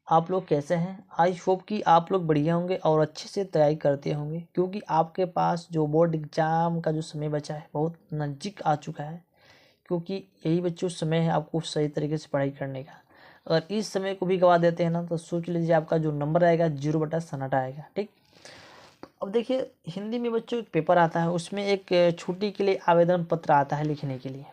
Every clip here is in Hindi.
आप लोग कैसे हैं? आई होप कि आप लोग बढ़िया होंगे और अच्छे से तैयारी करते होंगे, क्योंकि आपके पास जो बोर्ड एग्ज़ाम का जो समय बचा है बहुत नज़दीक आ चुका है। क्योंकि यही बच्चों समय है आपको सही तरीके से पढ़ाई करने का। अगर इस समय को भी गवा देते हैं ना तो सोच लीजिए आपका जो नंबर आएगा 0/सन्नाटा आएगा। ठीक, तो अब देखिए हिंदी में बच्चों एक पेपर आता है, उसमें एक छुट्टी के लिए आवेदन पत्र आता है लिखने के लिए।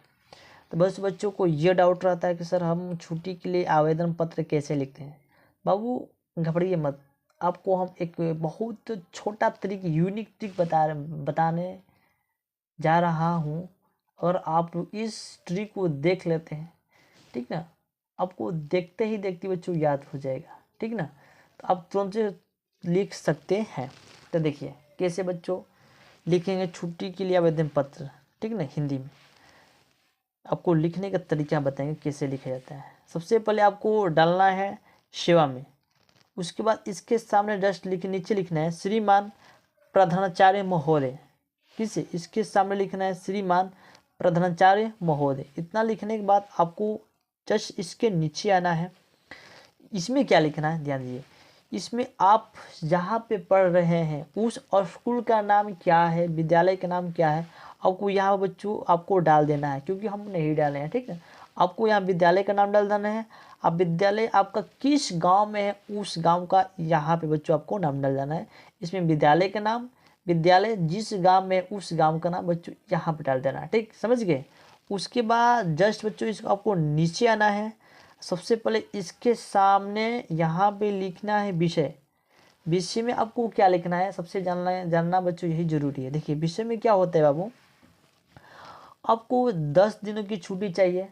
तो बस बच्चों को ये डाउट रहता है कि सर हम छुट्टी के लिए आवेदन पत्र कैसे लिखते हैं। बाबू घबराइए मत, आपको हम एक बहुत छोटा ट्रिक, यूनिक ट्रिक बताने जा रहा हूँ। और आप इस ट्रिक को देख लेते हैं, ठीक ना, आपको देखते ही देखते बच्चों याद हो जाएगा। ठीक ना, तो आप तुरंत से लिख सकते हैं। तो देखिए कैसे बच्चों लिखेंगे छुट्टी के लिए आवेदन पत्र। ठीक ना, हिंदी में आपको लिखने का तरीका बताएंगे कैसे लिखा जाता है। सबसे पहले आपको डालना है सेवा में, उसके बाद इसके सामने जस्ट नीचे लिखना है श्रीमान प्रधानाचार्य महोदय। किसे? इसके सामने लिखना है श्रीमान प्रधानाचार्य महोदय। इतना लिखने के बाद आपको जस्ट इसके नीचे आना है। इसमें क्या लिखना है ध्यान दीजिए, इसमें आप जहाँ पे पढ़ रहे हैं उस स्कूल का नाम क्या है, विद्यालय का नाम क्या है, आपको यहाँ बच्चों आपको डाल देना है, क्योंकि हम नहीं डाले हैं। ठीक है, आपको यहाँ विद्यालय का नाम डाल देना है। अब विद्यालय आपका किस गांव में है उस गांव का यहाँ पे बच्चों आपको नाम डाल देना है। इसमें विद्यालय का नाम, विद्यालय जिस गांव में उस गांव का नाम बच्चों यहाँ पे डाल देना है। ठीक, समझ गए? उसके बाद जस्ट बच्चों इसको आपको नीचे आना है। सबसे पहले इसके सामने यहाँ पे लिखना है विषय। विषय में आपको क्या लिखना है सबसे जानना बच्चों यही जरूरी है। देखिए विषय में क्या होता है बाबू, आपको 10 दिनों की छुट्टी चाहिए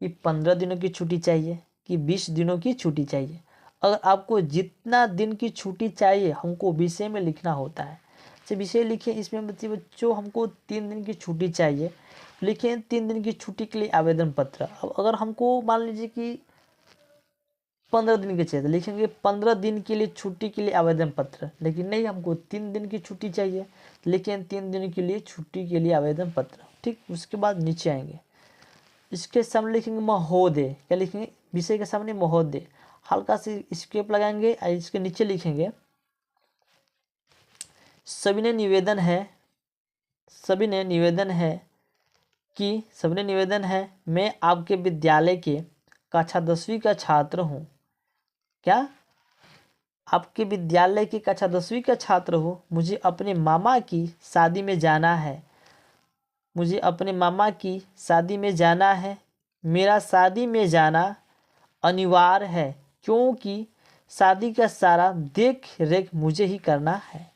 कि 15 दिनों की छुट्टी चाहिए कि 20 दिनों की छुट्टी चाहिए। अगर आपको जितना दिन की छुट्टी चाहिए हमको विषय में लिखना होता है। जैसे विषय लिखे, इसमें बच्चों हमको 3 दिन की छुट्टी चाहिए, लिखें 3 दिन की छुट्टी के लिए आवेदन पत्र। अब अगर हमको मान लीजिए कि 15 दिन के चाहिए तो लिखेंगे 15 दिन के लिए छुट्टी के लिए आवेदन पत्र। लेकिन नहीं, हमको 3 दिन की छुट्टी चाहिए, लेकिन 3 दिन के लिए छुट्टी के लिए आवेदन पत्र। ठीक, उसके बाद नीचे आएंगे, इसके सामने लिखेंगे महोदय। क्या लिखेंगे? विषय के सामने महोदय, हल्का से स्केप लगाएंगे और इसके नीचे लिखेंगे सविनय निवेदन है मैं आपके विद्यालय के कक्षा 10वीं का छात्र हूँ। क्या? आपके विद्यालय की कक्षा 10वीं का छात्र हो। मुझे अपने मामा की शादी में जाना है। मेरा शादी में जाना अनिवार्य है, क्योंकि शादी का सारा देख रेख मुझे ही करना है।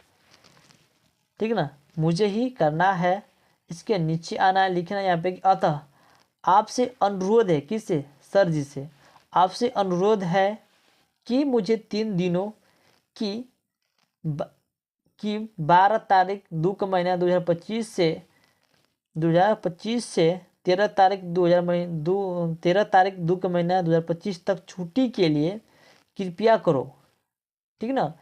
ठीक ना, मुझे ही करना है। इसके नीचे आना है, लिखना यहाँ पे अतः आपसे अनुरोध है। किससे? सर जी से। आपसे अनुरोध है कि मुझे 3 दिनों की 12 तारीख 2 का महीना 2025 से 13 तारीख 2 का महीना 2025 तक छुट्टी के लिए कृपया करो। ठीक ना,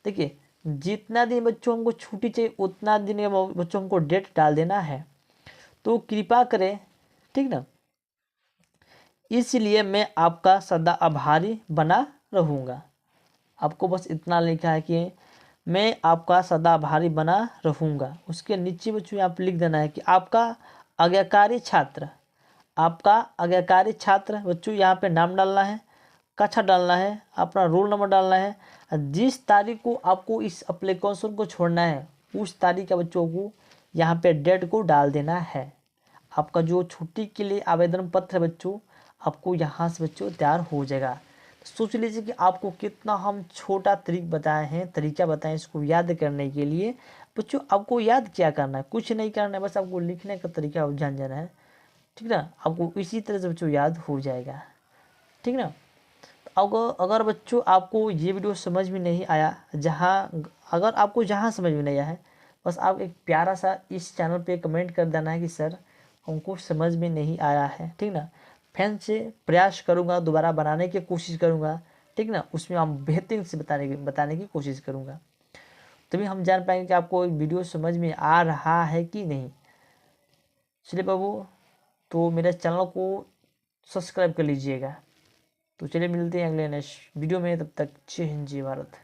देखिए जितना दिन बच्चों हमको छुट्टी चाहिए उतना दिन बच्चों हमको डेट डाल देना है, तो कृपया करें। ठीक ना, इसलिए मैं आपका सदा आभारी बना रहूँगा। आपको बस इतना लिखा है कि मैं आपका सदा आभारी बना रहूँगा। उसके नीचे बच्चों यहाँ पर लिख देना है कि आपका आज्ञाकारी छात्र बच्चों यहाँ पे नाम डालना है, कक्षा डालना है, अपना रोल नंबर डालना है। जिस तारीख को आपको इस एप्लीकेशन को छोड़ना है उस तारीख का बच्चों को यहाँ पे डेट को डाल देना है। आपका जो छुट्टी के लिए आवेदन पत्र है बच्चों आपको यहाँ से बच्चों तैयार हो जाएगा। सोच लीजिए कि आपको कितना हम छोटा तरीका बताएं इसको याद करने के लिए। बच्चों आपको याद क्या करना है? कुछ नहीं करना है, बस आपको लिखने का तरीका जान जाना है। ठीक ना, आपको इसी तरह से बच्चों याद हो जाएगा। ठीक ना, अगर बच्चों आपको ये वीडियो समझ में नहीं आया, अगर आपको जहाँ समझ में नहीं आया है, बस आप एक प्यारा सा इस चैनल पे कमेंट कर देना है कि सर हमको समझ में नहीं आया है। ठीक ना, फिर से प्रयास करूँगा, दोबारा बनाने की कोशिश करूँगा। ठीक ना, उसमें हम बेहतरीन से बताने की कोशिश करूँगा, तभी हम जान पाएंगे कि आपको वीडियो समझ में आ रहा है कि नहीं। चलिए बाबू, तो मेरे चैनल को सब्सक्राइब कर लीजिएगा। तो चलिए मिलते हैं अगले नेक्स्ट वीडियो में, तब तक जय हिंद जय भारत।